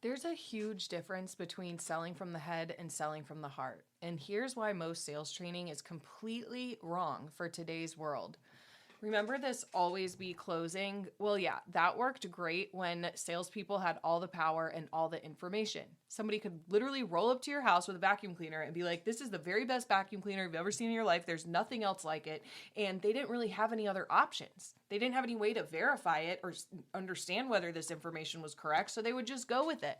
There's a huge difference between selling from the head and selling from the heart. And here's why most sales training is completely wrong for today's world. Remember this always be closing? Well, yeah, that worked great when salespeople had all the power and all the information. Somebody could literally roll up to your house with a vacuum cleaner and be like, this is the very best vacuum cleaner you've ever seen in your life. There's nothing else like it. And they didn't really have any other options. They didn't have any way to verify it or understand whether this information was correct. So they would just go with it.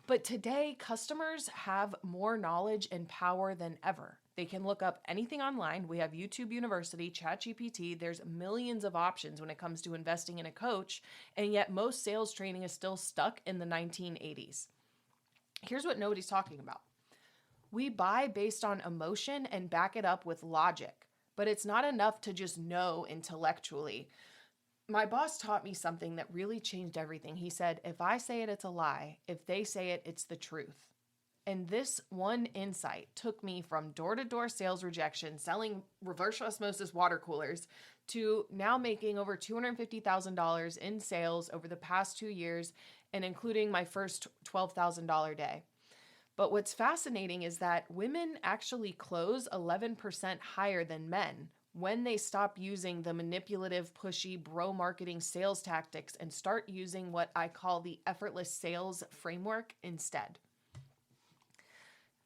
But today, customers have more knowledge and power than ever. They can look up anything online. We have YouTube University, ChatGPT. There's millions of options when it comes to investing in a coach, and yet most sales training is still stuck in the 1980s. Here's what nobody's talking about. We buy based on emotion and back it up with logic, but it's not enough to just know intellectually. My boss taught me something that really changed everything. He said, if I say it, it's a lie. If they say it, it's the truth. And this one insight took me from door-to-door sales rejection, selling reverse osmosis water coolers, to now making over $250,000 in sales over the past 2 years, and including my first $12,000 day. But what's fascinating is that women actually close 11% higher than men when they stop using the manipulative, pushy, bro marketing sales tactics and start using what I call the effortless sales framework instead.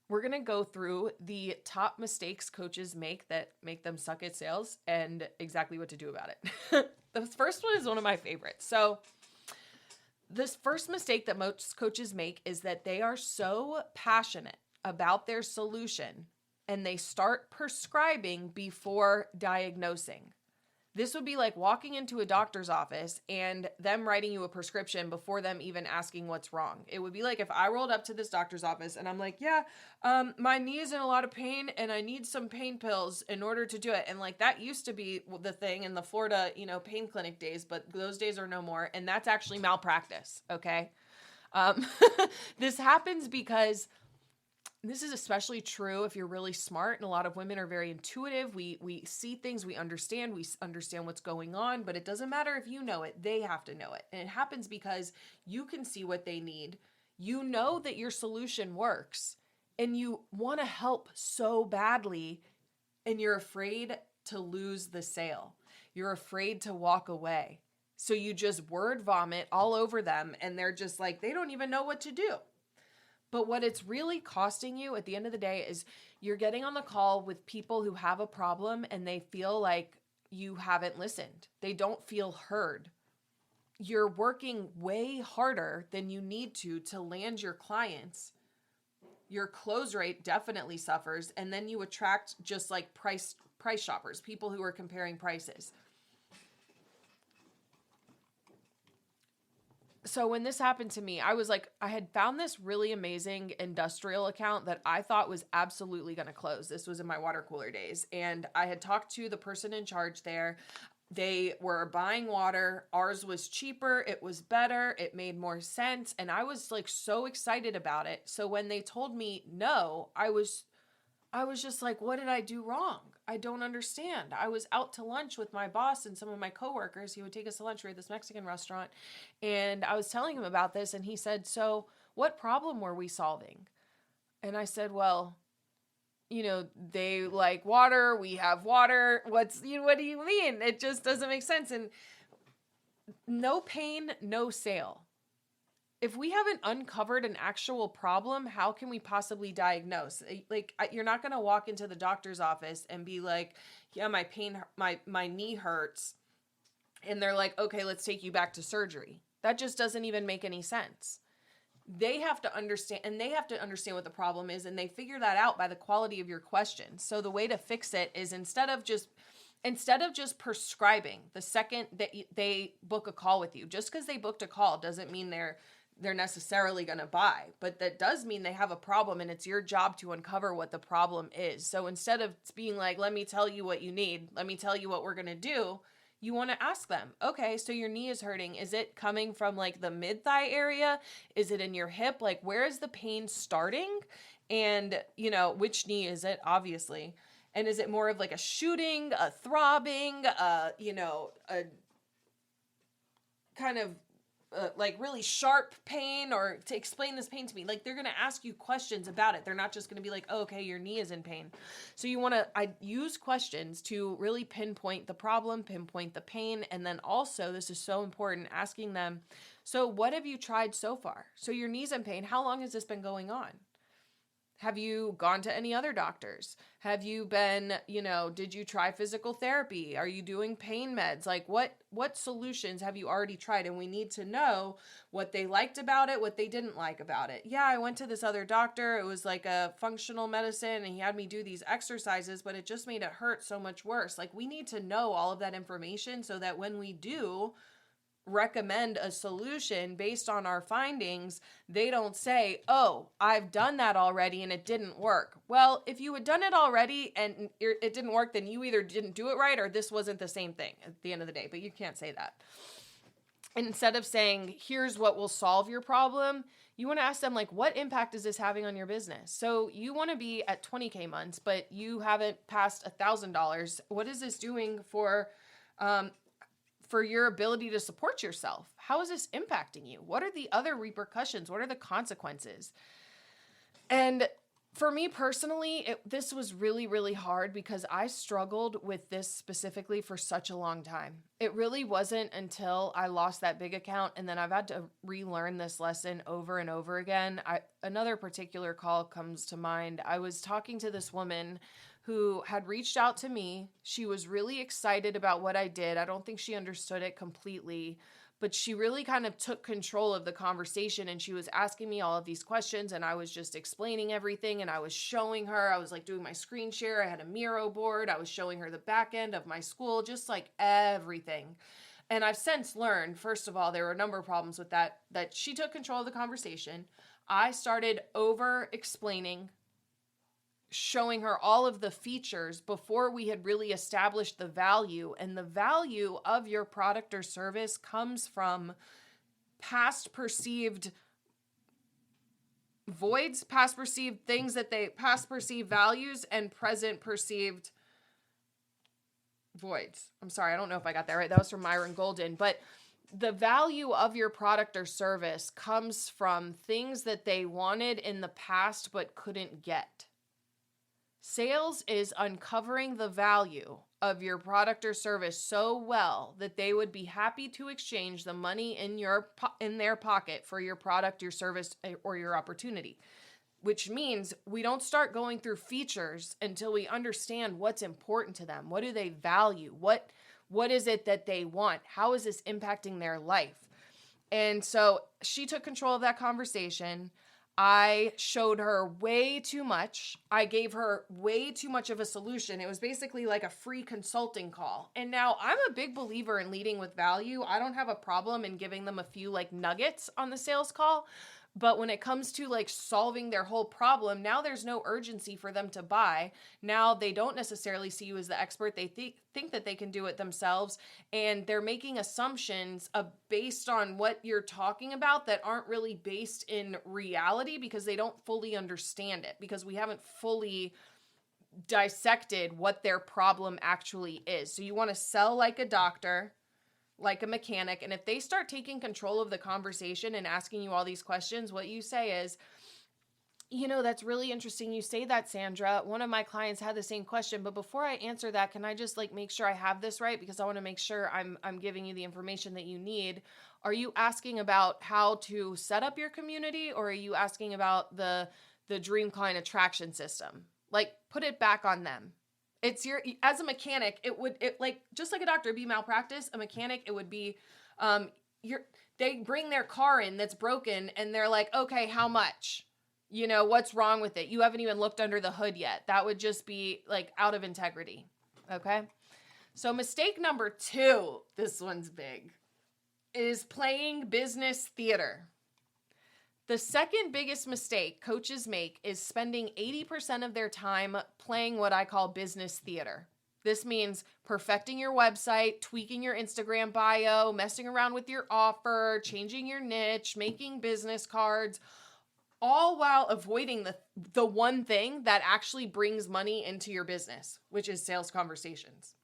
We're going to go through the top mistakes coaches make that make them suck at sales and exactly what to do about it. The first one is one of my favorites. So this first mistake that most coaches make is that they are so passionate about their solution and they start prescribing before diagnosing. This would be like walking into a doctor's office and them writing you a prescription before them even asking what's wrong. It would be like if I rolled up to this doctor's office and I'm like, my knee is in a lot of pain and I need some pain pills in order to do it. And like that used to be the thing in the Florida, pain clinic days, but those days are no more. And that's actually malpractice. Okay. This happens because this is especially true if you're really smart, and a lot of women are very intuitive. We see things, we understand what's going on, but it doesn't matter if you know it, they have to know it. And it happens because you can see what they need. You know that your solution works and you want to help so badly, and you're afraid to lose the sale. You're afraid to walk away. So you just word vomit all over them and they're just like, they don't even know what to do. But what it's really costing you at the end of the day is you're getting on the call with people who have a problem and they feel like you haven't listened. They don't feel heard. You're working way harder than you need to land your clients. Your close rate definitely suffers, and then you attract just like price shoppers, people who are comparing prices. So when this happened to me, I was like, I had found this really amazing industrial account that I thought was absolutely going to close. This was in my water cooler days. And I had talked to the person in charge there. They were buying water. Ours was cheaper. It was better. It made more sense. And I was like so excited about it. So when they told me no, I was just like, what did I do wrong? I don't understand. I was out to lunch with my boss and some of my coworkers. He would take us to lunch. We were at this Mexican restaurant. And I was telling him about this. And he said, so what problem were we solving? And I said, well, they like water. We have water. What do you mean? It just doesn't make sense. And no pain, no sale. If we haven't uncovered an actual problem, how can we possibly diagnose? Like, you're not going to walk into the doctor's office and be like, yeah, my knee hurts. And they're like, okay, let's take you back to surgery. That just doesn't even make any sense. They have to understand, and they have to understand what the problem is, and they figure that out by the quality of your questions. So the way to fix it is instead of just prescribing the second that they book a call with you, just because they booked a call doesn't mean they're necessarily going to buy, but that does mean they have a problem, and it's your job to uncover what the problem is. So instead of being like, let me tell you what you need, let me tell you what we're going to do, you want to ask them, okay, so your knee is hurting. Is it coming from like the mid-thigh area? Is it in your hip? Like, where is the pain starting? And, which knee is it, obviously? And is it more of like a shooting, a throbbing, a kind of like really sharp pain, or to explain this pain to me. Like, they're going to ask you questions about it. They're not just going to be like, oh, okay, your knee is in pain. So you want to use questions to really pinpoint the problem, pinpoint the pain. And then also, this is so important, asking them, so what have you tried so far? So your knee's in pain. How long has this been going on? Have you gone to any other doctors? Have you been, did you try physical therapy? Are you doing pain meds? Like, what solutions have you already tried? And we need to know what they liked about it, what they didn't like about it. Yeah, I went to this other doctor. It was like a functional medicine, and he had me do these exercises, but it just made it hurt so much worse. Like, we need to know all of that information so that when we do recommend a solution based on our findings, they don't say, oh, I've done that already and it didn't work. Well, if you had done it already and it didn't work, then you either didn't do it right or this wasn't the same thing at the end of the day. But you can't say that. And instead of saying, here's what will solve your problem, you want to ask them, like, what impact is this having on your business? So you want to be at 20K months, but you haven't passed $1,000. What is this doing for your ability to support yourself? How is this impacting you? What are the other repercussions? What are the consequences? And for me personally, this was really, really hard because I struggled with this specifically for such a long time. It really wasn't until I lost that big account, and then I've had to relearn this lesson over and over again. Another particular call comes to mind. I was talking to this woman who had reached out to me. She was really excited about what I did. I don't think she understood it completely, but she really kind of took control of the conversation, and she was asking me all of these questions, and I was just explaining everything, and I was showing her. I was like doing my screen share. I had a Miro board. I was showing her the back end of my Skool, just like everything. And I've since learned, first of all, there were a number of problems with that she took control of the conversation. I started over explaining, showing her all of the features before we had really established the value. And the value of your product or service comes from past perceived voids, past perceived values, and present perceived voids. I'm sorry, I don't know if I got that right. That was from Myron Golden. But the value of your product or service comes from things that they wanted in the past but couldn't get. Sales is uncovering the value of your product or service so well that they would be happy to exchange the money in their pocket for your product, your service, or your opportunity. Which means we don't start going through features until we understand what's important to them. What do they value? What is it that they want? How is this impacting their life? And so she took control of that conversation. I showed her way too much. I gave her way too much of a solution. It was basically like a free consulting call. And now I'm a big believer in leading with value. I don't have a problem in giving them a few like nuggets on the sales call. But when it comes to like solving their whole problem, now there's no urgency for them to buy. Now they don't necessarily see you as the expert. They think that they can do it themselves. And they're making assumptions based on what you're talking about that aren't really based in reality because they don't fully understand it, because we haven't fully dissected what their problem actually is. So you want to sell like a doctor, like a mechanic. And if they start taking control of the conversation and asking you all these questions, what you say is, that's really interesting. You say that, Sandra. One of my clients had the same question, but before I answer that, can I just like make sure I have this right? Because I want to make sure I'm giving you the information that you need. Are you asking about how to set up your community, or are you asking about the dream client attraction system? Like, put it back on them. As a mechanic, just like a doctor, it'd be malpractice. A mechanic, it would be, they bring their car in that's broken and they're like, okay, how much? What's wrong with it? You haven't even looked under the hood yet. That would just be like out of integrity. Okay. So mistake number 2, this one's big, is playing business theater. The second biggest mistake coaches make is spending 80% of their time playing what I call business theater. This means perfecting your website, tweaking your Instagram bio, messing around with your offer, changing your niche, making business cards, all while avoiding the one thing that actually brings money into your business, which is sales conversations.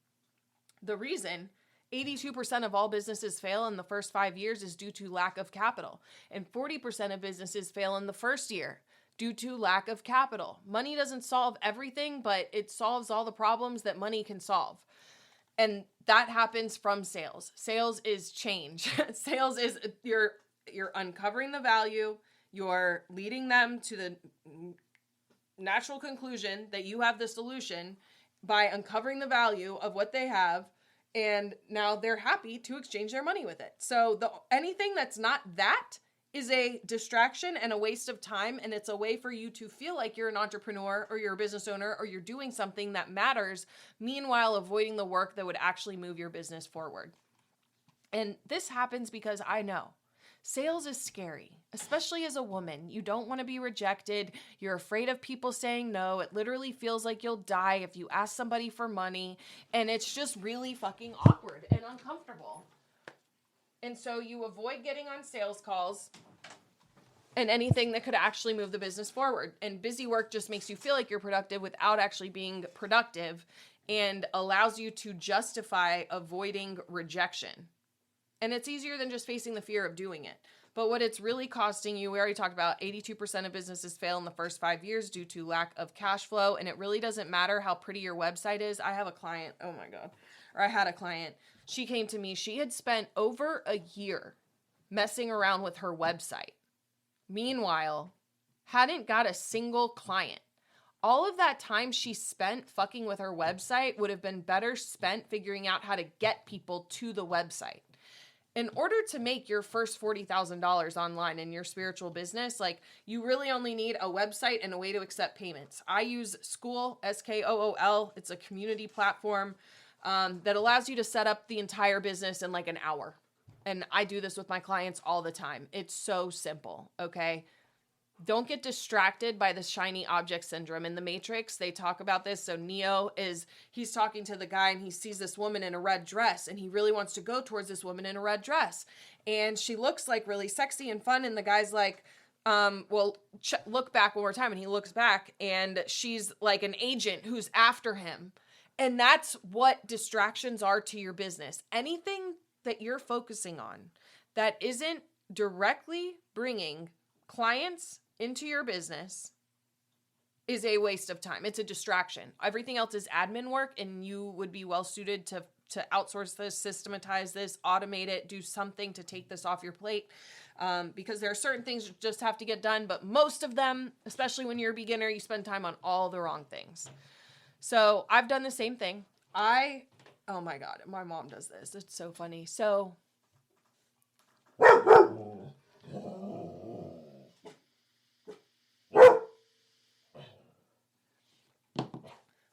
The reason 82% of all businesses fail in the first 5 years is due to lack of capital. And 40% of businesses fail in the first year due to lack of capital. Money doesn't solve everything, but it solves all the problems that money can solve. And that happens from sales. Sales is change. Sales is you're uncovering the value. You're leading them to the natural conclusion that you have the solution by uncovering the value of what they have. And now they're happy to exchange their money with it. So anything that's not that is a distraction and a waste of time. And it's a way for you to feel like you're an entrepreneur or you're a business owner or you're doing something that matters, meanwhile avoiding the work that would actually move your business forward. And this happens because I know sales is scary, especially as a woman. You don't want to be rejected. You're afraid of people saying no. It literally feels like you'll die if you ask somebody for money. And it's just really fucking awkward and uncomfortable. And so you avoid getting on sales calls and anything that could actually move the business forward. And busy work just makes you feel like you're productive without actually being productive and allows you to justify avoiding rejection. And it's easier than just facing the fear of doing it. But what it's really costing you, we already talked about 82% of businesses fail in the first 5 years due to lack of cash flow. And it really doesn't matter how pretty your website is. I have a client, I had a client. She came to me. She had spent over a year messing around with her website. Meanwhile, hadn't got a single client. All of that time she spent fucking with her website would have been better spent figuring out how to get people to the website. In order to make your first $40,000 online in your spiritual business, you really only need a website and a way to accept payments. I use Skool, Skool. It's a community platform that allows you to set up the entire business in an hour. And I do this with my clients all the time. It's so simple, okay? Don't get distracted by the shiny object syndrome. In the Matrix, they talk about this. So Neo he's talking to the guy and he sees this woman in a red dress and he really wants to go towards this woman in a red dress. And she looks really sexy and fun. And the guy's like, look back one more time. And he looks back and she's like an agent who's after him. And that's what distractions are to your business. Anything that you're focusing on that isn't directly bringing clients into your business is a waste of time. It's a distraction. Everything else is admin work, and you would be well suited to outsource this, systematize this, automate it, do something to take this off your plate. Because there are certain things that just have to get done, but most of them, especially when you're a beginner, you spend time on all the wrong things. So I've done the same thing. Oh my God, my mom does this. It's so funny. So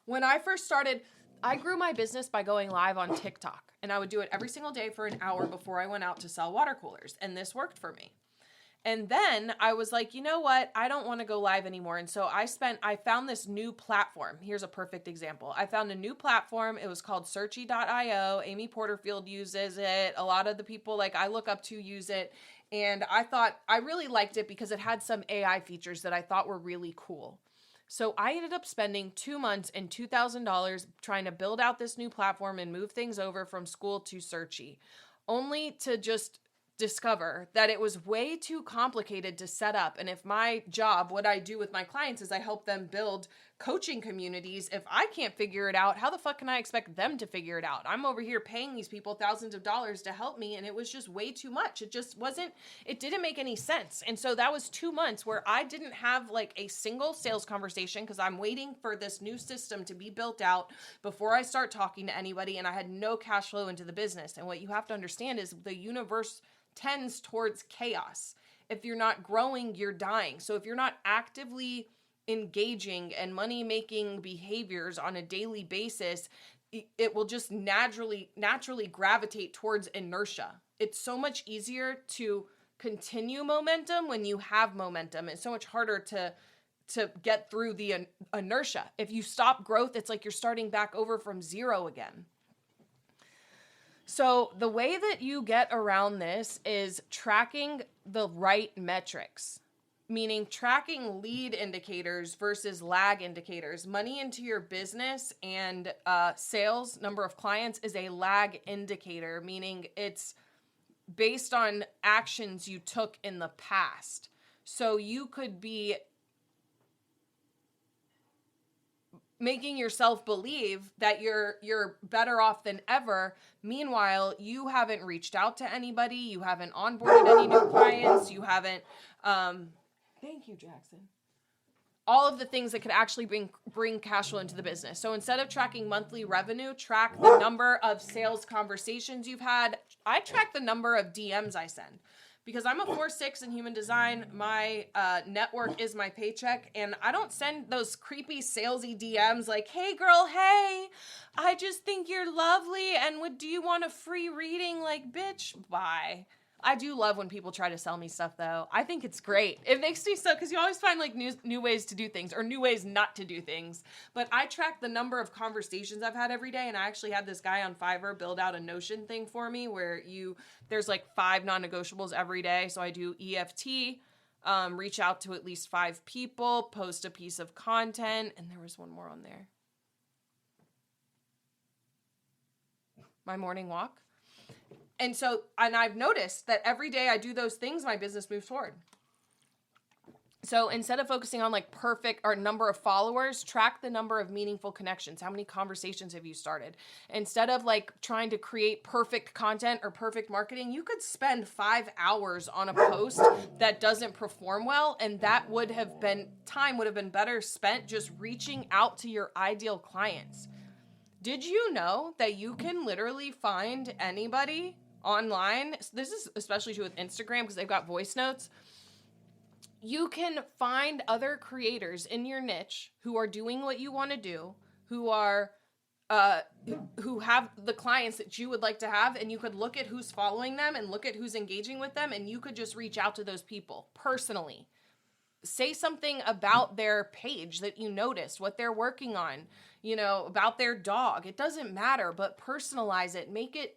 when I first started, I grew my business by going live on TikTok, and I would do it every single day for an hour before I went out to sell water coolers, and this worked for me. And then I was like, you know what? I don't want to go live anymore. And so I found this new platform. Here's a perfect example. I found a new platform. It was called Searchy.io. Amy Porterfield uses it. A lot of the people I look up to use it. And I really liked it because it had some AI features that I thought were really cool. So I ended up spending 2 months and $2,000 trying to build out this new platform and move things over from Skool to Searchy, only to just discover that it was way too complicated to set up. And if my job, what I do with my clients is I help them build coaching communities. If I can't figure it out, how the fuck can I expect them to figure it out? I'm over here paying these people thousands of dollars to help me, and it was just way too much. It didn't make any sense. And so that was 2 months where I didn't have a single sales conversation because I'm waiting for this new system to be built out before I start talking to anybody, and I had no cash flow into the business. And what you have to understand is the universe tends towards chaos. If you're not growing, you're dying. So if you're not actively engaging and money-making behaviors on a daily basis, it will just naturally gravitate towards inertia. It's so much easier to continue momentum when you have momentum. It's so much harder to get through the inertia. If you stop growth, it's like you're starting back over from zero again. So the way that you get around this is tracking the right metrics. meaning tracking lead indicators versus lag indicators. Money into your business and sales, number of clients, is a lag indicator, meaning it's based on actions you took in the past. So you could be making yourself believe that you're better off than ever. Meanwhile, you haven't reached out to anybody, you haven't onboarded any new clients, you haven't thank you, Jackson. All of the things that could actually bring cash flow into the business. So instead of tracking monthly revenue, track the number of sales conversations you've had. I track the number of DMs I send. Because I'm a 4-6 in human design, my network is my paycheck, and I don't send those creepy salesy DMs like, hey girl, hey, I just think you're lovely, and do you want a free reading? Like, bitch, bye. I do love when people try to sell me stuff, though. I think it's great. It makes me so, because you always find like new ways to do things, or new ways not to do things. But I track the number of conversations I've had every day, and I actually had this guy on Fiverr build out a Notion thing for me where there's like 5 non-negotiables every day. So I do EFT, reach out to at least 5 people, post a piece of content, and there was one more on there. My morning walk. And I've noticed that every day I do those things, my business moves forward. So instead of focusing on like perfect or number of followers, track the number of meaningful connections. How many conversations have you started? Instead of like trying to create perfect content or perfect marketing, you could spend 5 hours on a post that doesn't perform well. And that would have been better spent just reaching out to your ideal clients. Did you know that you can literally find anybody online? This is especially true with Instagram because they've got voice notes. You can find other creators in your niche who are doing what you want to do, who have the clients that you would like to have, and you could look at who's following them and look at who's engaging with them, and you could just reach out to those people personally. Say something about their page that you noticed, what they're working on, about their dog. It doesn't matter, but personalize it.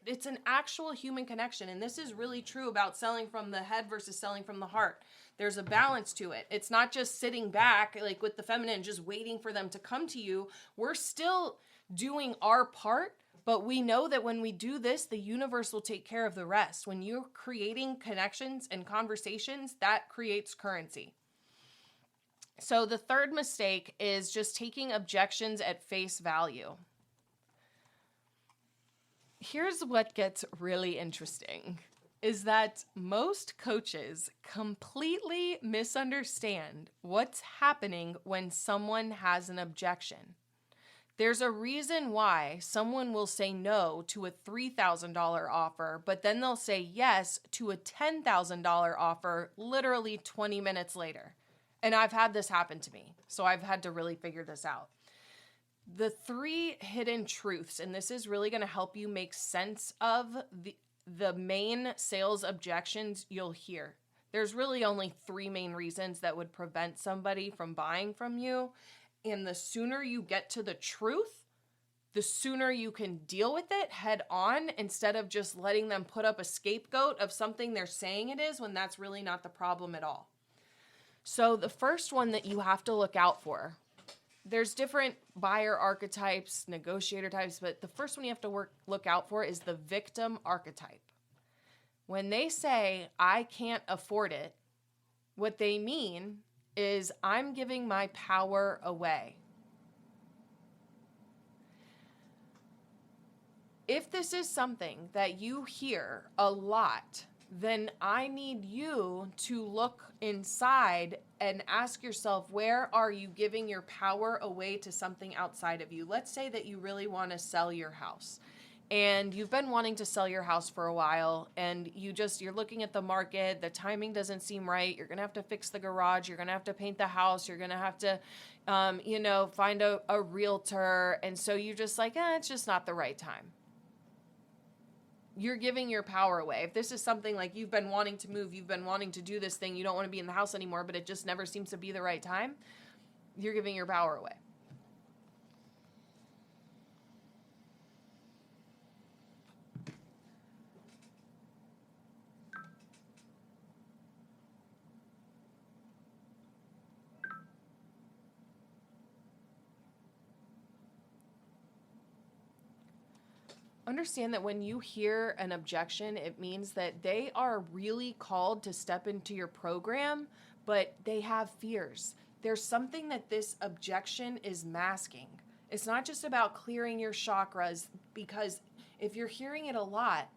It's an actual human connection. And this is really true about selling from the head versus selling from the heart. There's a balance to it. It's not just sitting back like with the feminine, just waiting for them to come to you. We're still doing our part, but we know that when we do this, the universe will take care of the rest. When you're creating connections and conversations, that creates currency. So the third mistake is just taking objections at face value. Here's what gets really interesting, is that most coaches completely misunderstand what's happening when someone has an objection. There's a reason why someone will say no to a $3,000 offer, but then they'll say yes to a $10,000 offer literally 20 minutes later. And I've had this happen to me, so I've had to really figure this out. The 3 hidden truths, and this is really going to help you make sense of the main sales objections you'll hear. There's really only 3 main reasons that would prevent somebody from buying from you. And the sooner you get to the truth, the sooner you can deal with it head on, instead of just letting them put up a scapegoat of something they're saying it is when that's really not the problem at all. So the first one that you have to look out for, there's different buyer archetypes, negotiator types, but the first one you have to look out for is the victim archetype. When they say, I can't afford it, what they mean is I'm giving my power away. If this is something that you hear a lot, then I need you to look inside and ask yourself, where are you giving your power away to something outside of you? Let's say that you really want to sell your house and you've been wanting to sell your house for a while, and you're looking at the market, the timing doesn't seem right. You're going to have to fix the garage. You're going to have to paint the house. You're going to have to, find a realtor. And so you're just like, it's just not the right time. You're giving your power away. If this is something like you've been wanting to move, you've been wanting to do this thing, you don't want to be in the house anymore, but it just never seems to be the right time, you're giving your power away. Understand that when you hear an objection, it means that they are really called to step into your program, but they have fears. There's something that this objection is masking. It's not just about clearing your chakras, because if you're hearing it a lot,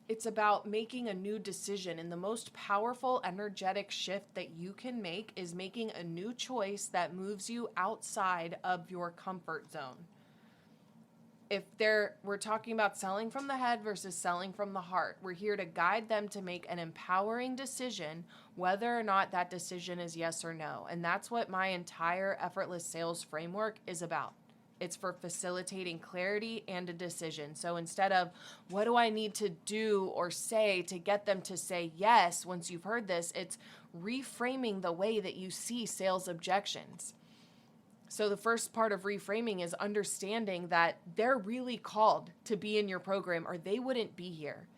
it's about making a new decision. And the most powerful energetic shift that you can make is making a new choice that moves you outside of your comfort zone. We're talking about selling from the head versus selling from the heart. We're here to guide them to make an empowering decision, whether or not that decision is yes or no. And that's what my entire effortless sales framework is about. It's for facilitating clarity and a decision. So instead of what do I need to do or say to get them to say yes, once you've heard this, it's reframing the way that you see sales objections. So the first part of reframing is understanding that they're really called to be in your program or they wouldn't be here.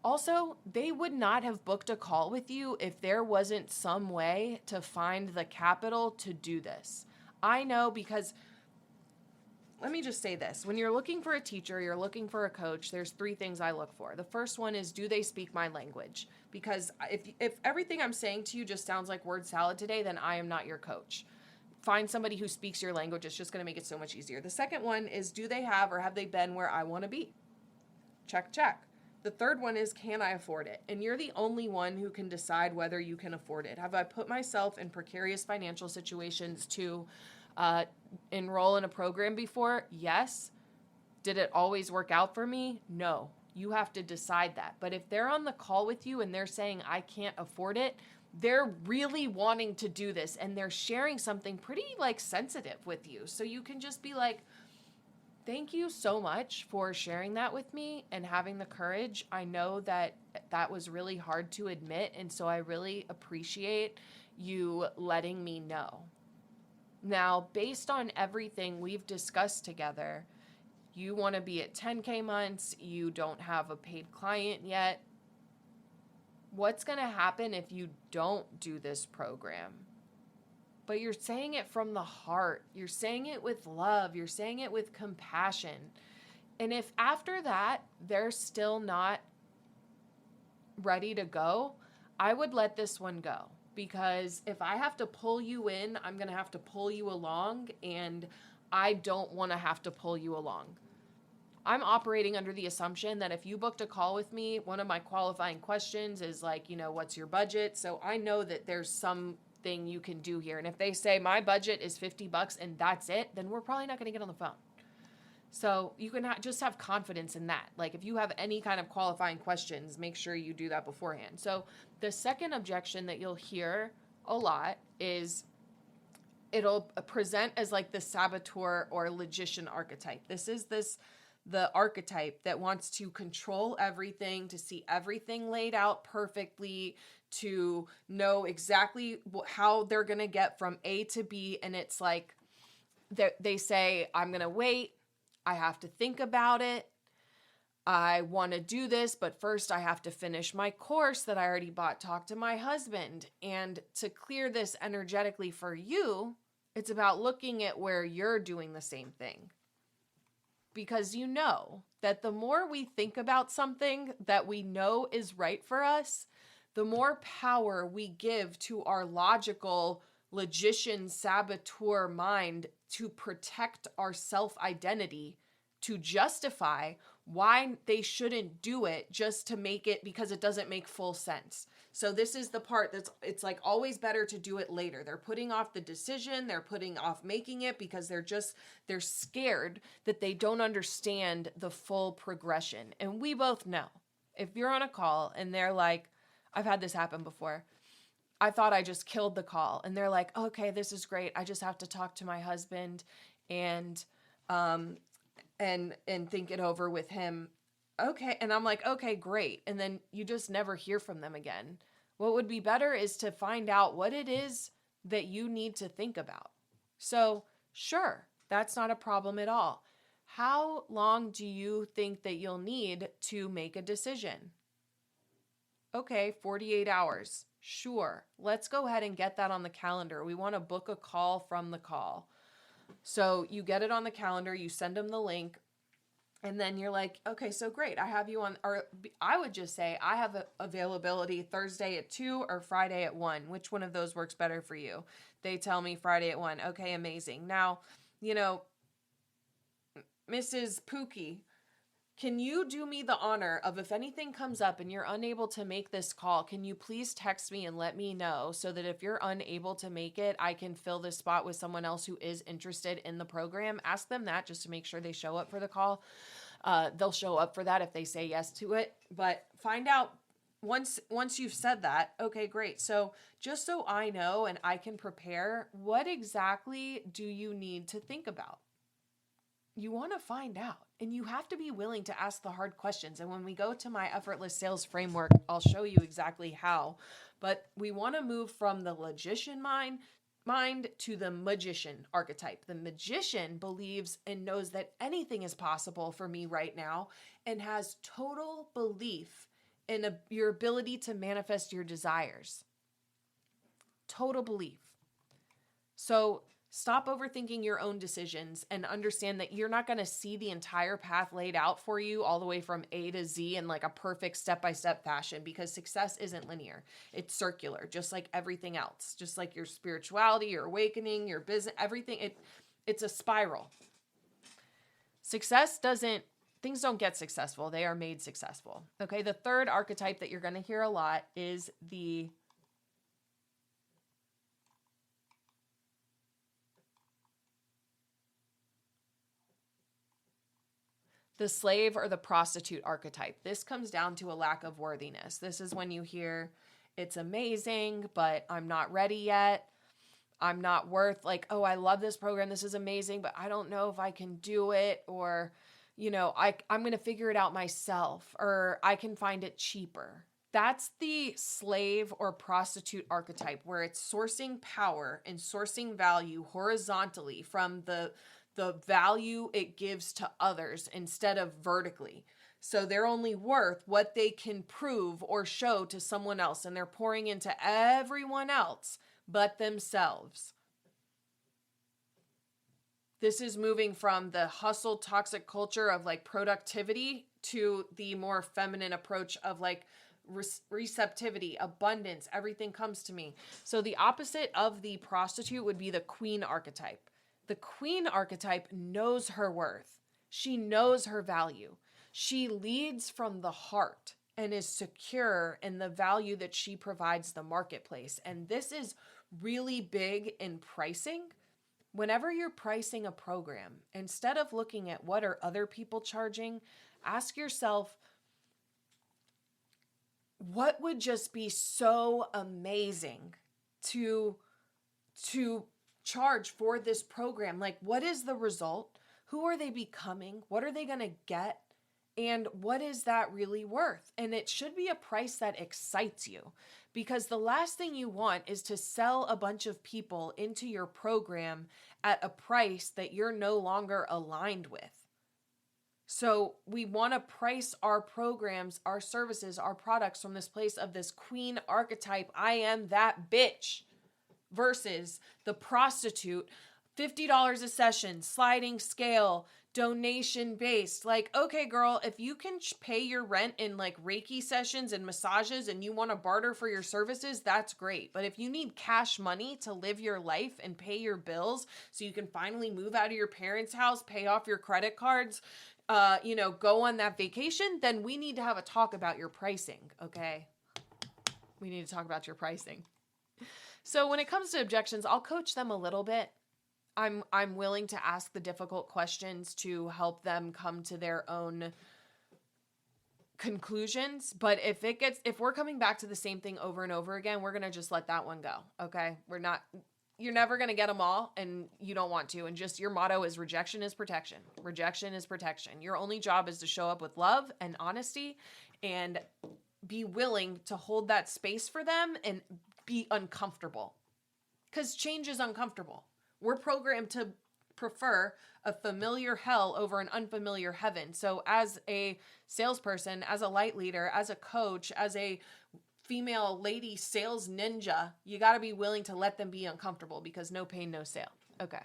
Also, they would not have booked a call with you if there wasn't some way to find the capital to do this. I know, because let me just say this. When you're looking for a teacher, you're looking for a coach, there's 3 things I look for. The first one is, do they speak my language? Because if everything I'm saying to you just sounds like word salad today, then I am not your coach. Find somebody who speaks your language. It's just going to make it so much easier. The second one is, do they have or have they been where I want to be? Check, check. The third one is, can I afford it? And you're the only one who can decide whether you can afford it. Have I put myself in precarious financial situations to enroll in a program before? Yes. Did it always work out for me? No. You have to decide that. But if they're on the call with you and they're saying, I can't afford it, they're really wanting to do this and they're sharing something pretty sensitive with you. So you can just be like, thank you so much for sharing that with me and having the courage. I know that was really hard to admit. And so I really appreciate you letting me know. Now, based on everything we've discussed together, you want to be at 10K months. You don't have a paid client yet. What's going to happen if you don't do this program? But you're saying it from the heart. You're saying it with love. You're saying it with compassion. And if after that, they're still not ready to go, I would let this one go. Because if I have to pull you in, I'm going to have to pull you along. And I don't want to have to pull you along. I'm operating under the assumption that if you booked a call with me, one of my qualifying questions is what's your budget? So I know that there's something you can do here. And if they say my budget is $50 and that's it, then we're probably not going to get on the phone. So you can just have confidence in that. If you have any kind of qualifying questions, make sure you do that beforehand. So the second objection that you'll hear a lot is, it'll present as the saboteur or logician archetype. This is the archetype that wants to control everything, to see everything laid out perfectly, to know exactly how they're going to get from A to B. And it's they say, I'm going to wait. I have to think about it. I want to do this, but first I have to finish my course that I already bought, talk to my husband. And to clear this energetically for you, it's about looking at where you're doing the same thing. Because you know that the more we think about something that we know is right for us, the more power we give to our logical, logician, saboteur mind to protect our self-identity, to justify why they shouldn't do it just to make it, because it doesn't make full sense. So this is the part it's always better to do it later. They're putting off the decision. They're putting off making it because they're scared that they don't understand the full progression. And we both know, if you're on a call and they're like, I've had this happen before. I thought I just killed the call. And they're like, okay, this is great. I just have to talk to my husband and think it over with him. Okay. And I'm like, okay, great. And then you just never hear from them again. What would be better is to find out what it is that you need to think about. So sure, that's not a problem at all. How long do you think that you'll need to make a decision? Okay, 48 hours. Sure. Let's go ahead and get that on the calendar. We want to book a call from the call. So you get it on the calendar, you send them the link, And then you're like, okay, so great. I have you on, or I would just say, I have availability Thursday at 2 or Friday at 1. Which one of those works better for you? They tell me Friday at 1. Okay, amazing. Now, Mrs. Pookie, can you do me the honor of, if anything comes up and you're unable to make this call, can you please text me and let me know so that if you're unable to make it, I can fill this spot with someone else who is interested in the program? Ask them that just to make sure they show up for the call. They'll show up for that if they say yes to it, but find out once you've said that. Okay, great. So just so I know and I can prepare, what exactly do you need to think about? You want to find out, and you have to be willing to ask the hard questions. And when we go to my effortless sales framework, I'll show you exactly how. But we want to move from the logician mind to the magician archetype. The magician believes and knows that anything is possible for me right now and has total belief in your ability to manifest your desires. Total belief. So stop overthinking your own decisions and understand that you're not going to see the entire path laid out for you all the way from A to Z in like a perfect step-by-step fashion, because success isn't linear. It's circular, just like everything else, just like your spirituality, your awakening, your business, everything. It's a spiral. Things don't get successful. They are made successful. Okay. The third archetype that you're going to hear a lot is the slave or the prostitute archetype. This comes down to a lack of worthiness. This is when you hear, it's amazing, but I'm not ready yet. I'm not worth, like, oh, I love this program. This is amazing, but I don't know if I can do it. Or, I'm going to figure it out myself, or I can find it cheaper. That's the slave or prostitute archetype, where it's sourcing power and sourcing value horizontally from the value it gives to others instead of vertically. So they're only worth what they can prove or show to someone else, and they're pouring into everyone else but themselves. This is moving from the hustle toxic culture of like productivity to the more feminine approach of like receptivity, abundance, everything comes to me. So the opposite of the prostitute would be the queen archetype. The queen archetype knows her worth. She knows her value. She leads from the heart and is secure in the value that she provides the marketplace. And this is really big in pricing. Whenever you're pricing a program, instead of looking at what are other people charging, ask yourself, what would just be so amazing to charge for this program? Like, what is the result? Who are they becoming? What are they going to get? And what is that really worth? And it should be a price that excites you, because the last thing you want is to sell a bunch of people into your program at a price that you're no longer aligned with. So we want to price our programs, our services, our products from this place of this queen archetype. I am that bitch. Versus the prostitute, $50 a session, sliding scale, donation based. Like, okay, girl, if you can pay your rent in like Reiki sessions and massages and you want to barter for your services, that's great. But if you need cash money to live your life and pay your bills so you can finally move out of your parents' house, pay off your credit cards, go on that vacation, then we need to have a talk about your pricing, okay? We need to talk about your pricing. So when it comes to objections, I'll coach them a little bit. I'm willing to ask the difficult questions to help them come to their own conclusions. But if we're coming back to the same thing over and over again, we're going to just let that one go. Okay. You're never going to get them all, and you don't want to. And just your motto is rejection is protection. Rejection is protection. Your only job is to show up with love and honesty and be willing to hold that space for them and be uncomfortable, because change is uncomfortable. We're programmed to prefer a familiar hell over an unfamiliar heaven. So as a salesperson, as a light leader, as a coach, as a female lady sales ninja, you got to be willing to let them be uncomfortable, because no pain, no sale. Okay.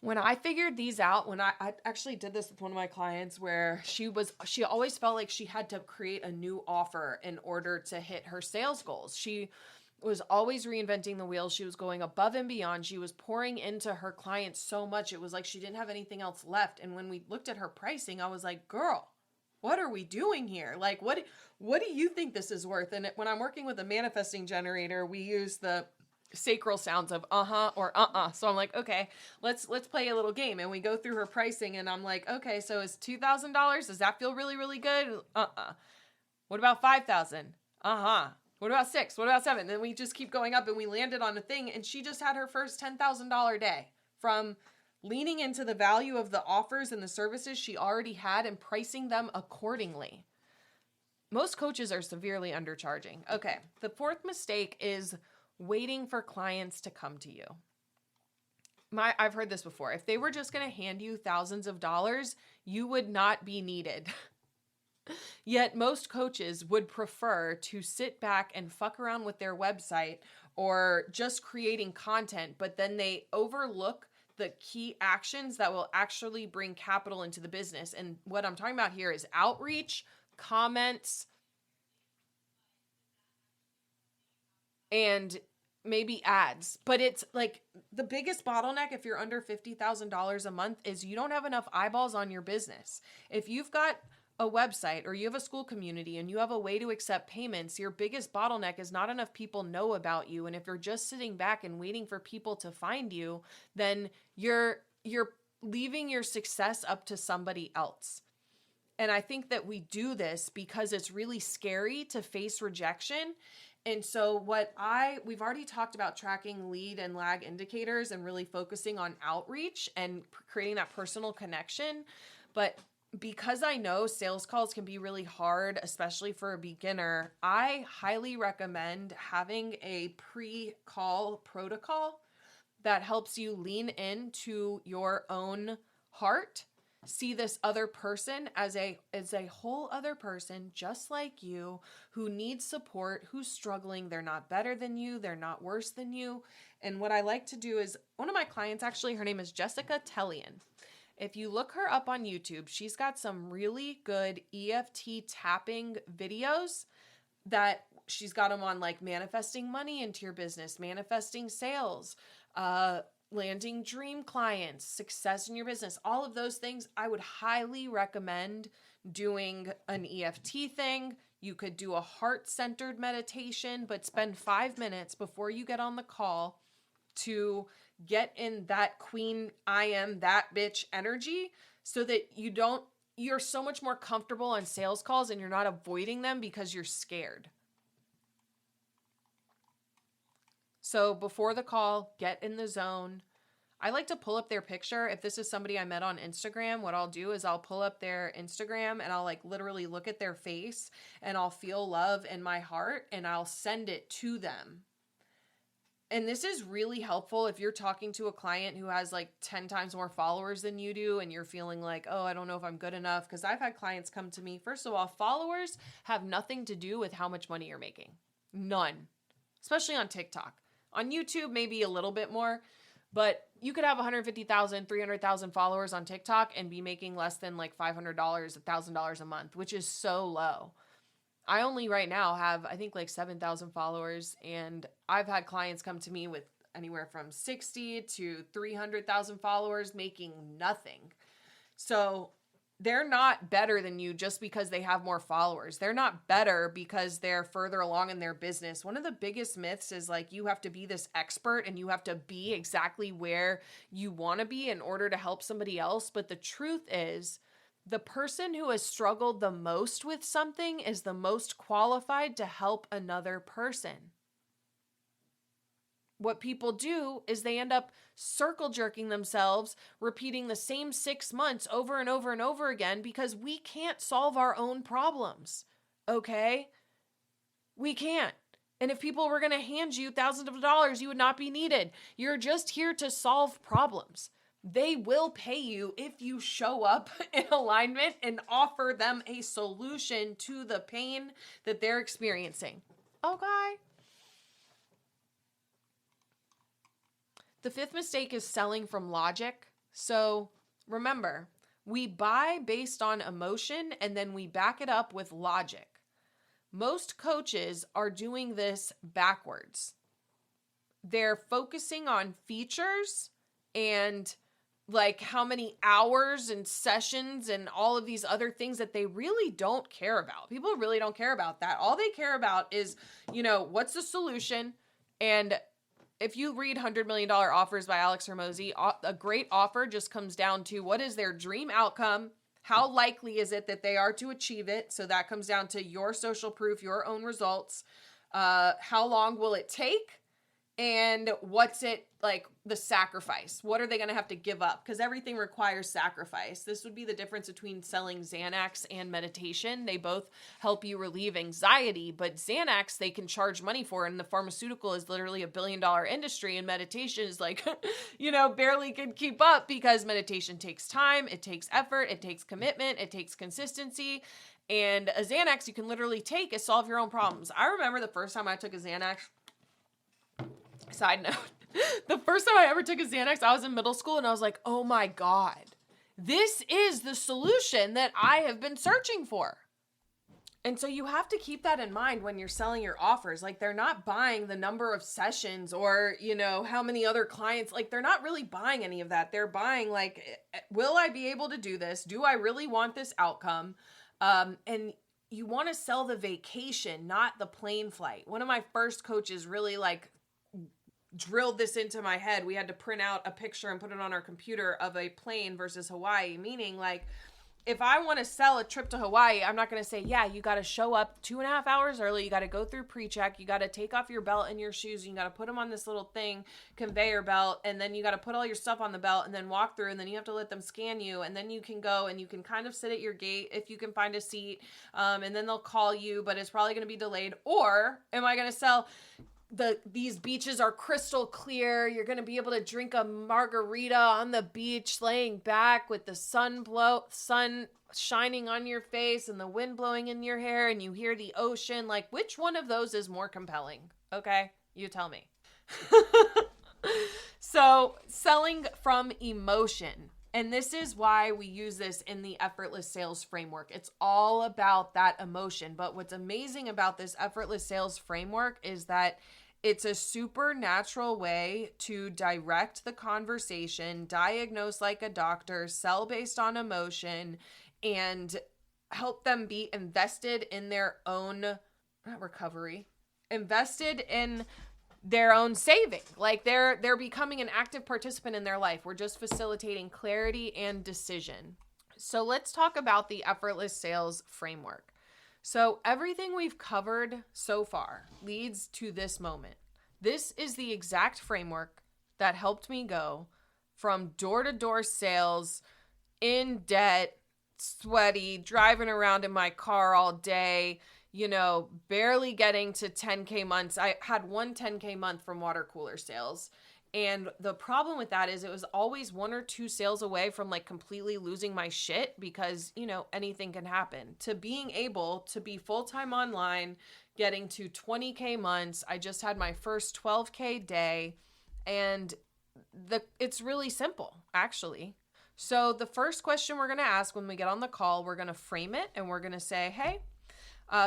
When I figured these out, when I actually did this with one of my clients where she always felt like she had to create a new offer in order to hit her sales goals. She was always reinventing the wheel. She was going above and beyond. She was pouring into her clients so much. It was like she didn't have anything else left. And when we looked at her pricing, I was like, girl, what are we doing here? Like, what do you think this is worth? And when I'm working with a manifesting generator, we use the sacral sounds of uh-huh or uh-uh. So I'm like, okay, let's play a little game. And we go through her pricing and I'm like, okay, so is $2,000, does that feel really, really good? Uh-uh. What about 5,000? Uh-huh. What about 6? What about 7? And then we just keep going up and we landed on a thing, and she just had her first $10,000 day from leaning into the value of the offers and the services she already had and pricing them accordingly. Most coaches are severely undercharging. Okay, the fourth mistake is waiting for clients to come to you. I've heard this before. If they were just going to hand you thousands of dollars, you would not be needed. Yet most coaches would prefer to sit back and fuck around with their website or just creating content, but then they overlook the key actions that will actually bring capital into the business. And what I'm talking about here is outreach, comments, and maybe ads. But it's like the biggest bottleneck if you're under $50,000 a month is you don't have enough eyeballs on your business. If you've got a website or you have a Skool community and you have a way to accept payments, your biggest bottleneck is not enough people know about you. And if you're just sitting back and waiting for people to find you, then you're leaving your success up to somebody else. And I think that we do this because it's really scary to face rejection. And so we've already talked about tracking lead and lag indicators and really focusing on outreach and creating that personal connection. But because I know sales calls can be really hard, especially for a beginner, I highly recommend having a pre-call protocol that helps you lean into your own heart, see this other person as a whole other person just like you who needs support, who's struggling. They're not better than you. They're not worse than you. And what I like to do is, one of my clients, actually, her name is Jessica Tellian. If you look her up on YouTube, she's got some really good EFT tapping videos that she's got them on, like manifesting money into your business, manifesting sales, landing dream clients, success in your business, all of those things. I would highly recommend doing an EFT thing. You could do a heart-centered meditation, but spend 5 minutes before you get on the call to get in that queen, I am that bitch energy so that you're so much more comfortable on sales calls and you're not avoiding them because you're scared. So before the call, get in the zone. I like to pull up their picture. If this is somebody I met on Instagram, what I'll do is I'll pull up their Instagram and I'll like literally look at their face and I'll feel love in my heart and I'll send it to them. And this is really helpful if you're talking to a client who has like 10 times more followers than you do and you're feeling like, oh, I don't know if I'm good enough. Because I've had clients come to me. First of all, followers have nothing to do with how much money you're making. None. Especially on TikTok. On YouTube, maybe a little bit more. But you could have 150,000, 300,000 followers on TikTok and be making less than like $500, $1,000 a month, which is so low. I only right now have, I think, like 7,000 followers, and I've had clients come to me with anywhere from 60 to 300,000 followers making nothing. So they're not better than you just because they have more followers. They're not better because they're further along in their business. One of the biggest myths is like you have to be this expert and you have to be exactly where you want to be in order to help somebody else. But the truth is, the person who has struggled the most with something is the most qualified to help another person. What people do is they end up circle jerking themselves, repeating the same 6 months over and over and over again because we can't solve our own problems. Okay? We can't. And if people were going to hand you thousands of dollars, you would not be needed. You're just here to solve problems. They will pay you if you show up in alignment and offer them a solution to the pain that they're experiencing. Okay. The fifth mistake is selling from logic, So remember, we buy based on emotion and then we back it up with logic. Most coaches are doing this backwards. They're focusing on features and like how many hours and sessions and all of these other things that they really don't care about. People really don't care about that. All they care about is, what's the solution? And if you read $100 Million Offers by Alex Hormozy, a great offer just comes down to what is their dream outcome? How likely is it that they are to achieve it? So that comes down to your social proof, your own results. How long will it take? And what's it like the sacrifice? What are they going to have to give up? Because everything requires sacrifice. This would be the difference between selling Xanax and meditation. They both help you relieve anxiety, but Xanax they can charge money for, and the pharmaceutical is literally $1 billion industry, and meditation is like, barely can keep up because meditation takes time, it takes effort, it takes commitment, it takes consistency. And a Xanax you can literally take and solve your own problems. I remember the first time I took a Xanax. Side note, the first time I ever took a Xanax, I was in middle school and I was like, oh my God, this is the solution that I have been searching for. And so you have to keep that in mind when you're selling your offers. Like they're not buying the number of sessions or, how many other clients, like they're not really buying any of that. They're buying like, will I be able to do this? Do I really want this outcome? And you want to sell the vacation, not the plane flight. One of my first coaches really drilled this into my head. We had to print out a picture and put it on our computer of a plane versus Hawaii, meaning like, if I want to sell a trip to Hawaii, I'm not going to say, yeah, you got to show up 2.5 hours early. You got to go through pre-check. You got to take off your belt and your shoes. You got to put them on this little thing, conveyor belt. And then you got to put all your stuff on the belt and then walk through. And then you have to let them scan you. And then you can go and you can kind of sit at your gate if you can find a seat. And then they'll call you, but it's probably going to be delayed. Or am I going to sell... These beaches are crystal clear. You're going to be able to drink a margarita on the beach, laying back with the sun shining on your face and the wind blowing in your hair and you hear the ocean. Like, which one of those is more compelling? Okay, you tell me. So, selling from emotion. And this is why we use this in the effortless sales framework. It's all about that emotion. But what's amazing about this effortless sales framework is that it's a supernatural way to direct the conversation, diagnose like a doctor, sell based on emotion, and help them be invested in their own recovery, invested in their own saving. Like they're becoming an active participant in their life. We're just facilitating clarity and decision. So let's talk about the effortless sales framework. So everything we've covered so far leads to this moment. This is the exact framework that helped me go from door-to-door sales, in debt, sweaty, driving around in my car all day, barely getting to 10K months. I had one 10K month from water cooler sales. And the problem with that is it was always 1 or 2 sales away from like completely losing my shit because, anything can happen. To being able to be full-time online, getting to 20K months. I just had my first 12K day and it's really simple, actually. So the first question we're going to ask when we get on the call, we're going to frame it and we're going to say, hey,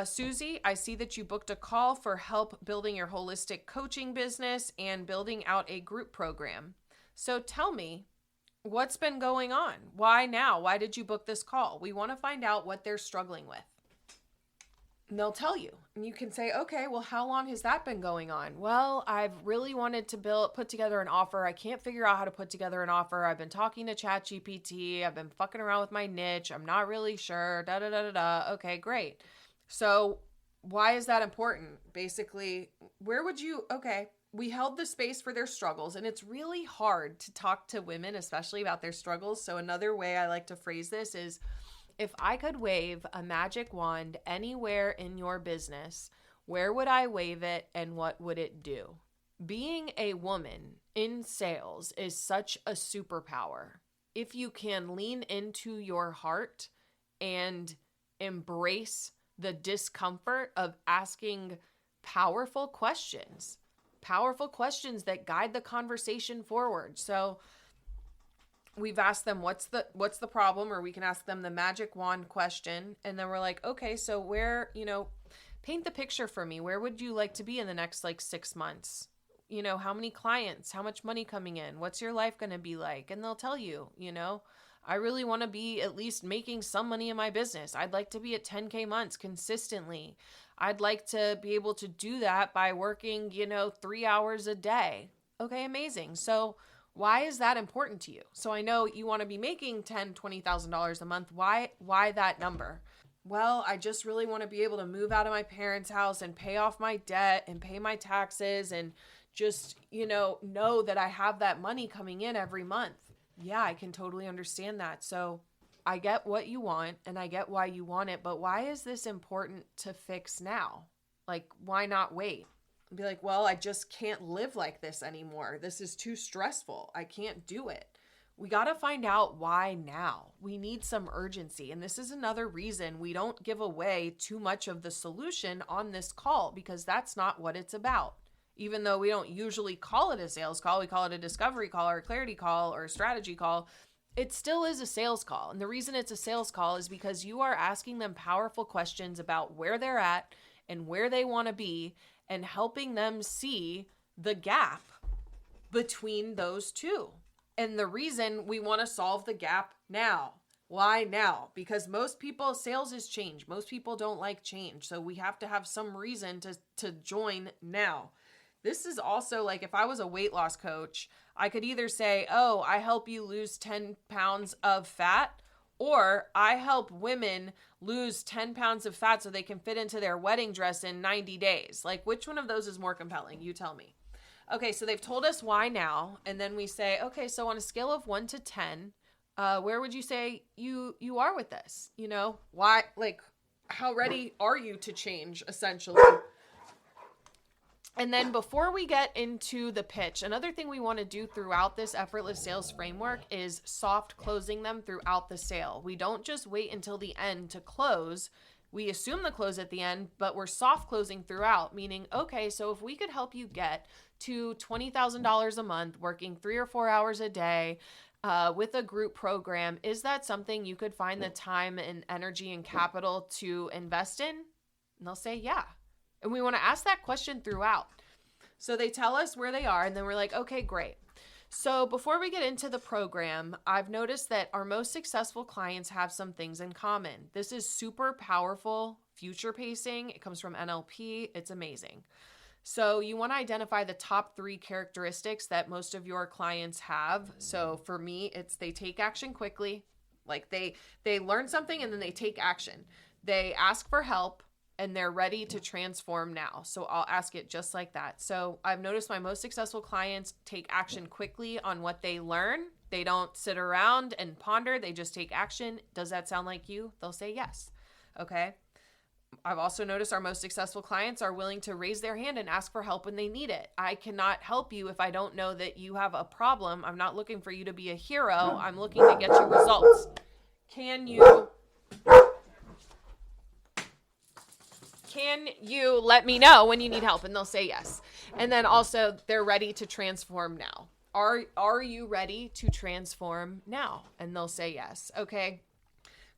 Susie, I see that you booked a call for help building your holistic coaching business and building out a group program. So tell me, what's been going on? Why now? Why did you book this call? We want to find out what they're struggling with. And they'll tell you. And you can say, okay, well, how long has that been going on? Well, I've really wanted to put together an offer. I can't figure out how to put together an offer. I've been talking to ChatGPT. I've been fucking around with my niche. I'm not really sure. Okay, great. So why is that important? Basically, we held the space for their struggles, and it's really hard to talk to women, especially about their struggles. So another way I like to phrase this is, if I could wave a magic wand anywhere in your business, where would I wave it and what would it do? Being a woman in sales is such a superpower. If you can lean into your heart and embrace the discomfort of asking powerful questions that guide the conversation forward. So we've asked them what's the problem, or we can ask them the magic wand question. And then we're like, okay, so where, paint the picture for me. Where would you like to be in the next 6 months? How many clients, how much money coming in? What's your life going to be like? And they'll tell you, I really want to be at least making some money in my business. I'd like to be at 10K months consistently. I'd like to be able to do that by working, 3 hours a day. Okay, amazing. So why is that important to you? So I know you want to be making $10,000, $20,000 a month. Why that number? Well, I just really want to be able to move out of my parents' house and pay off my debt and pay my taxes and just, know that I have that money coming in every month. Yeah, I can totally understand that. So I get what you want and I get why you want it, but why is this important to fix now? Why not wait? Be like, well, I just can't live like this anymore. This is too stressful. I can't do it. We got to find out why now. We need some urgency. And this is another reason we don't give away too much of the solution on this call, because that's not what it's about. Even though we don't usually call it a sales call, we call it a discovery call or a clarity call or a strategy call. It still is a sales call. And the reason it's a sales call is because you are asking them powerful questions about where they're at and where they want to be, and helping them see the gap between those two. And the reason we want to solve the gap now. Why now? Because most people, sales is change. Most people don't like change. So we have to have some reason to join now. This is also if I was a weight loss coach, I could either say, oh, I help you lose 10 pounds of fat, or I help women lose 10 pounds of fat so they can fit into their wedding dress in 90 days. Which one of those is more compelling? You tell me. Okay, so they've told us why now. And then we say, okay, so on a scale of 1 to 10, where would you say you are with this? Why, how ready are you to change, essentially? And then before we get into the pitch, another thing we want to do throughout this effortless sales framework is soft closing them throughout the sale. We don't just wait until the end to close. We assume the close at the end, but we're soft closing throughout, meaning, okay, so if we could help you get to $20,000 a month, working 3 or 4 hours a day, with a group program, is that something you could find the time and energy and capital to invest in? And they'll say, yeah. And we want to ask that question throughout. So they tell us where they are, and then we're like, okay, great. So before we get into the program, I've noticed that our most successful clients have some things in common. This is super powerful future pacing. It comes from NLP. It's amazing. So you want to identify the top 3 characteristics that most of your clients have. So for me, it's they take action quickly. They learn something and then they take action. They ask for help, and they're ready to transform now. So I'll ask it just like that. So I've noticed my most successful clients take action quickly on what they learn. They don't sit around and ponder. They just take action. Does that sound like you? They'll say yes. Okay. I've also noticed our most successful clients are willing to raise their hand and ask for help when they need it. I cannot help you if I don't know that you have a problem. I'm not looking for you to be a hero. I'm looking to get you results. Can you let me know when you need help? And they'll say yes. And then also they're ready to transform now. Are you ready to transform now? And they'll say yes. Okay,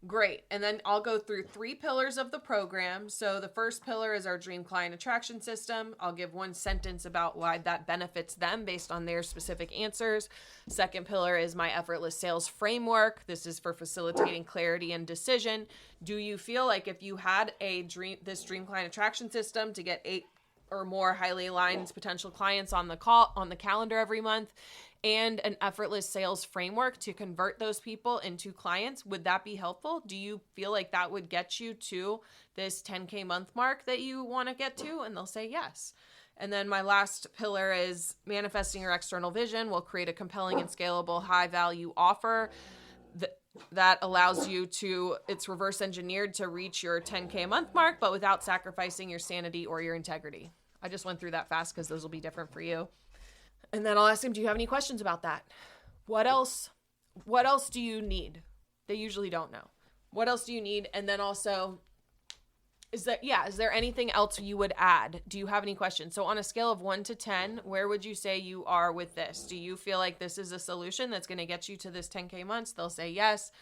great. And then I'll go through 3 pillars of the program. So the first pillar is our dream client attraction system. I'll give 1 sentence about why that benefits them based on their specific answers. Second pillar is my effortless sales framework. This is for facilitating clarity and decision. Do you feel like if you had this dream client attraction system to get 8 or more highly aligned potential clients on the calendar every month, and an effortless sales framework to convert those people into clients, would that be helpful? Do you feel like that would get you to this 10K month mark that you want to get to? And they'll say yes. And then my last pillar is manifesting your external vision. We'll create a compelling and scalable high value offer that allows you to, it's reverse engineered to reach your 10K a month mark, but without sacrificing your sanity or your integrity. I just went through that fast because those will be different for you. And then I'll ask them, do you have any questions about that? What else do you need? They usually don't know. What else do you need? And then also Is there anything else you would add? Do you have any questions? So on a scale of 1 to 10, where would you say you are with this? Do you feel like this is a solution that's going to get you to this 10K months? They'll say yes.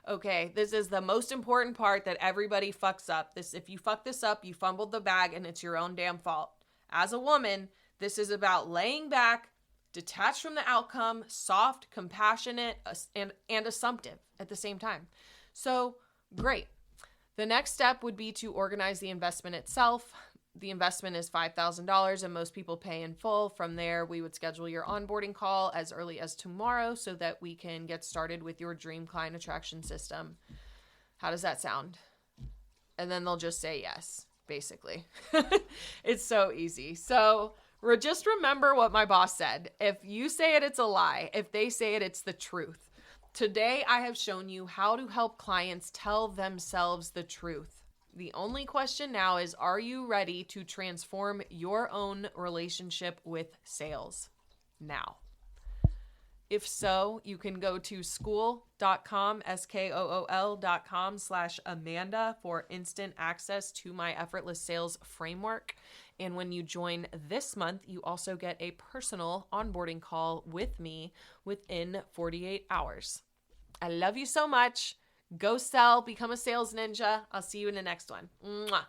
Okay, this is the most important part that everybody fucks up. If you fuck this up, you fumbled the bag and it's your own damn fault. As a woman, this is about laying back, detached from the outcome, soft, compassionate, and assumptive at the same time. So, great. The next step would be to organize the investment itself. The investment is $5,000 and most people pay in full. From there, we would schedule your onboarding call as early as tomorrow so that we can get started with your dream client attraction system. How does that sound? And then they'll just say yes, basically. It's so easy. So just remember what my boss said. If you say it, it's a lie. If they say it, it's the truth. Today, I have shown you how to help clients tell themselves the truth. The only question now is, are you ready to transform your own relationship with sales now? If so, you can go to skool.com, skool.com/Amanda for instant access to my effortless sales framework. And when you join this month, you also get a personal onboarding call with me within 48 hours. I love you so much. Go sell, become a sales ninja. I'll see you in the next one. Mwah.